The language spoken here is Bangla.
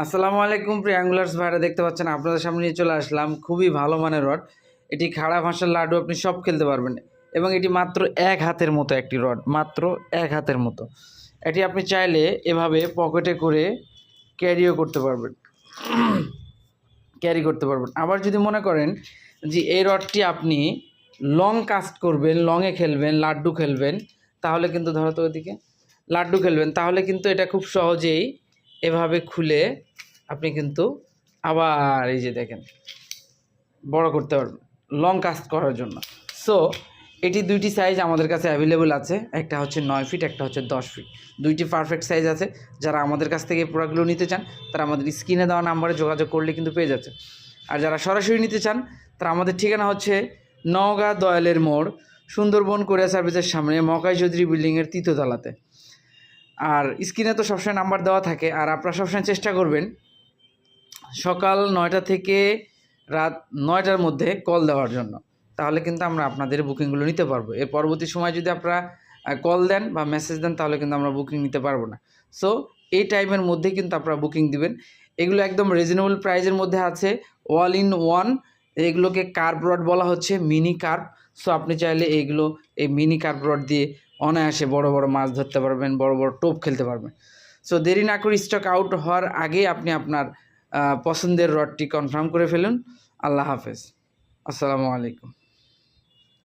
আসসালামু আলাইকুম প্রিয় অ্যাঙ্গুলার্স ভাইরা, দেখতে পাচ্ছেন আপনাদের সামনে নিয়ে চলে আসলাম খুবই ভালো মানের রড। এটি খাড়া ভাষার লাড্ডু আপনি সব খেলতে পারবেন এবং এটি মাত্র এক হাতের মতো একটি রড, মাত্র এক হাতের মতো। এটি আপনি চাইলে এভাবে পকেটে করে ক্যারিও করতে পারবেন, ক্যারি করতে পারবেন। আবার যদি মনে করেন যে এই রডটি আপনি লং কাস্ট করবেন, লংয়ে খেলবেন, লাড্ডু খেলবেন, তাহলে কিন্তু ধরো তো ওইদিকে লাড্ডু খেলবেন, তাহলে কিন্তু এটা খুব সহজেই এভাবে খুলে আপনি কিন্তু আবার এই যে দেখেন বড় করতে পারবেন লং কাস্ট করার জন্য। সো এটি দুইটি সাইজ আমাদের কাছে অ্যাভেলেবল আছে, একটা হচ্ছে 9 ফিট, একটা হচ্ছে 10 ফিট। দুইটি পারফেক্ট সাইজ আছে। যারা আমাদের কাছ থেকে প্রোডাক্টগুলো নিতে চান তারা আমাদের স্ক্রিনে দেওয়া নাম্বারে যোগাযোগ করলে কিন্তু পেয়ে যাচ্ছে। আর যারা সরাসরি নিতে চান তারা আমাদের ঠিকানা হচ্ছে নওগাঁ দয়ালের মোড়, সুন্দরবন কোরিয়া সার্ভিসের সামনে, মকাই চৌধুরী বিল্ডিংয়ের তৃতীয়তলাতে। আর স্ক্রিনে তো সবসময় নাম্বার দেওয়া থাকে। আর আপনারা সবসময় চেষ্টা করবেন সকাল 9টা থেকে রাত 9টার মধ্যে কল দেওয়ার জন্য, তাহলে কিন্তু আমরা আপনাদের বুকিংগুলো নিতে পারবো। এর পরবর্তী সময় যদি আপনারা কল দেন বা মেসেজ দেন তাহলে কিন্তু আমরা বুকিং নিতে পারবো না। সো এই টাইমের মধ্যে কিন্তু আপনারা বুকিং দিবেন। এগুলো একদম রিজনেবল প্রাইজের মধ্যে আছে, অল ইন ওয়ান। এগুলোকে কার্ভ রড বলা হচ্ছে, মিনি কার্ভ। সো আপনি চাইলে এই মিনি কার্ভ রড দিয়ে অনায়াসে বড় বড় মাছ ধরতে পারবেন, বড় বড় টোপ খেলতে পারবেন। সো দেরি না করে স্টক আউট হওয়ার আগে আপনি আপনার পছন্দের রডটি কনফার্ম করে ফেলুন। আল্লাহ হাফেজ, আসসালামু আলাইকুম।